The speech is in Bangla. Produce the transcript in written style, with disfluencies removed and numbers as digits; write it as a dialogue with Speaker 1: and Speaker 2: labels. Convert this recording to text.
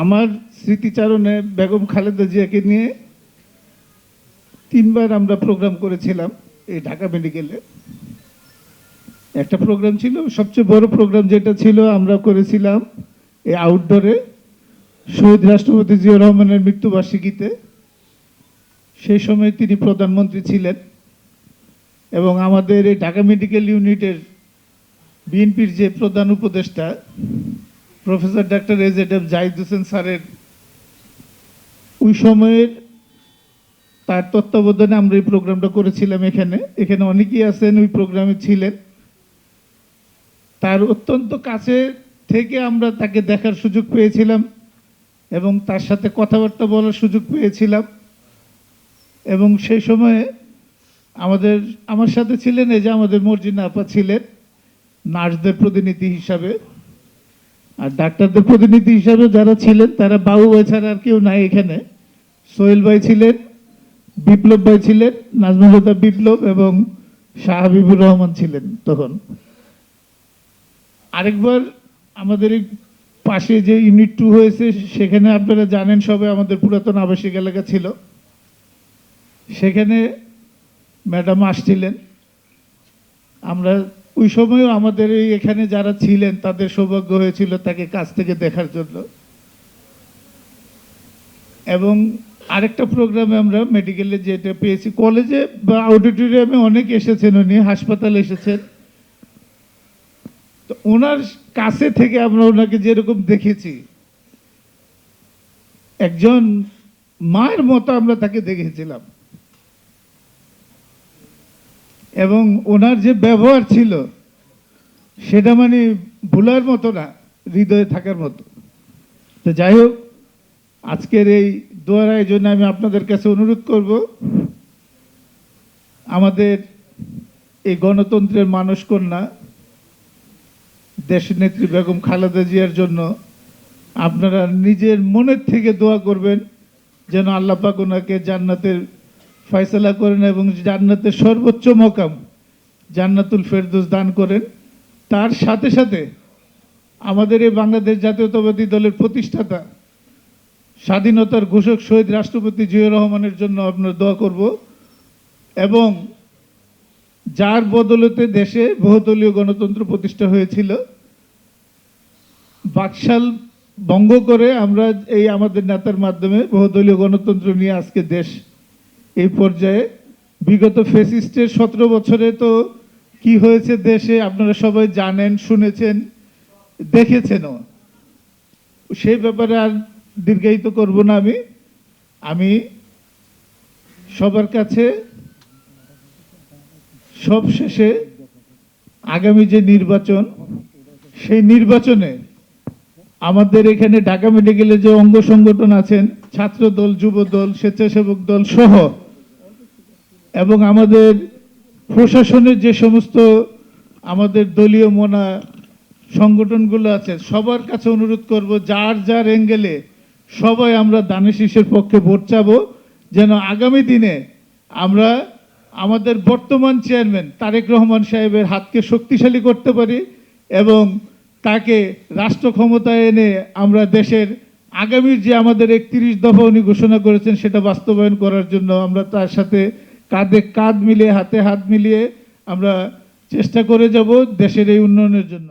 Speaker 1: আমার স্মৃতিচারণে বেগম খালেদা জিয়াকে নিয়ে 3বার আমরা প্রোগ্রাম করেছিলাম এই ঢাকা মেডিকেলে। একটা প্রোগ্রাম ছিল, সবচেয়ে বড় প্রোগ্রাম যেটা ছিল আমরা করেছিলাম এই আউটডোরে শহীদ রাষ্ট্রপতি জিয়াউর রহমানের মৃত্যুবার্ষিকীতে। সেই সময় তিনি প্রধানমন্ত্রী ছিলেন এবং আমাদের এই ঢাকা মেডিকেল ইউনিটের বিএনপির যে প্রধান উপদেষ্টা professor doctor A Z Zahid Hossain স্যারের ওই সময়ের তার তত্ত্বাবধানে আমরা এই প্রোগ্রামটা করেছিলাম। এখানে অনেকেই আছেন ওই প্রোগ্রামে ছিলেন। তার অত্যন্ত কাছে থেকে আমরা তাকে দেখার সুযোগ পেয়েছিলাম এবং তার সাথে কথাবার্তা বলার সুযোগ পেয়েছিলাম। এবং সেই সময়ে আমার সাথে ছিলেন এই যে আমাদের মর্জিনা আপা ছিলেন নার্সদের প্রতিনিধি হিসাবে, আর ডাক্তারদের প্রতিনিধি হিসাবে যারা ছিলেন তারা বাবু ভাই ছাড়া আর কেউ নাই এখানে। সোহেল ভাই ছিলেন, বিপ্লব ভাই ছিলেন, নাজমুল হুদা বিপ্লব এবং শাহ হাবিবুর রহমান ছিলেন। তখন আরেকবার আমাদের এই পাশে যে ইউনিট 2 হয়েছে সেখানে আপনারা জানেন সবাই আমাদের পুরাতন আবাসিক এলাকা ছিল, সেখানে ম্যাডাম আসছিলেন। আমরা ওই সময়ও আমাদের এখানে যারা ছিলেন তাদের সৌভাগ্য হয়েছিল তাকে কাছ থেকে দেখার জন্য। এবং আরেকটা প্রোগ্রামে আমরা মেডিকেলে যেটা পেয়েছি, কলেজে বা অডিটোরিয়ামে অনেক এসেছেন, উনি হাসপাতালে এসেছেন। তো ওনার কাছে থেকে আমরা ওনাকে যেরকম দেখেছি একজন মায়ের মতো আমরা তাকে দেখেছিলাম এবং ওনার যে ব্যবহার ছিল সেটা মানে ভুলার মতো না, হৃদয়ে থাকার মতো। তো যাই হোক, আজকের এই দোয়ার আয়োজনে আমি আপনাদের কাছে অনুরোধ করব, আমাদের এই গণতন্ত্রের মানসকন্যা দেশনেত্রী বেগম খালেদা জিয়ার জন্য আপনারা নিজের মনের থেকে দোয়া করবেন যেন আল্লাহ পাক ওনাকে জান্নাতের ফয়সালা করেন এবং জান্নাতের সর্বোচ্চ মকাম জান্নাতুল ফেরদৌস দান করেন। তার সাথে সাথে আমাদের এই বাংলাদেশ জাতীয়তাবাদী দলের প্রতিষ্ঠাতা স্বাধীনতার ঘোষক শহীদ রাষ্ট্রপতি জিয়াউর রহমানের জন্য আপনার দোয়া করব এবং যার বদৌলতে দেশে বহুদলীয় গণতন্ত্র প্রতিষ্ঠা হয়েছিল, বাকশাল ভঙ্গ করে আমরা এই আমাদের নেতার মাধ্যমে বহুদলীয় গণতন্ত্র নিয়ে আজকে দেশ এই পর্যায়ে। বিগত ফ্যাসিস্টের 17 বছরে তো কি হয়েছে দেশে আপনারা সবাই জানেন, শুনেছেন, দেখেছেনও। সেই ব্যাপারে আর দীর্ঘায়িত করব না। আমি সবার কাছে সব শেষে আগামী যে নির্বাচন, সেই নির্বাচনে আমাদের এখানে ঢাকা মেডিকেলে যে অঙ্গ সংগঠন আছেন, ছাত্র দল, যুব দল, স্বেচ্ছাসেবক দল সহ এবং আমাদের প্রশাসনের যে সমস্ত আমাদের দলীয় মনা সংগঠনগুলো আছে, সবার কাছে অনুরোধ করব যার যার অ্যাঙ্গেলে সবাই আমরা দানের শীষের পক্ষে ভোট চাবো, যেন আগামী দিনে আমরা আমাদের বর্তমান চেয়ারম্যান তারেক রহমান সাহেবের হাতকে শক্তিশালী করতে পারি এবং তাকে রাষ্ট্র ক্ষমতায় এনে আমরা দেশের আগামীর যে আমাদের 31 দফা উনি ঘোষণা করেছেন সেটা বাস্তবায়ন করার জন্য আমরা তার সাথে কাঁধে কাঁধ মিলিয়ে, হাতে হাত মিলিয়ে আমরা চেষ্টা করে যাব দেশের এই উন্নয়নের জন্য।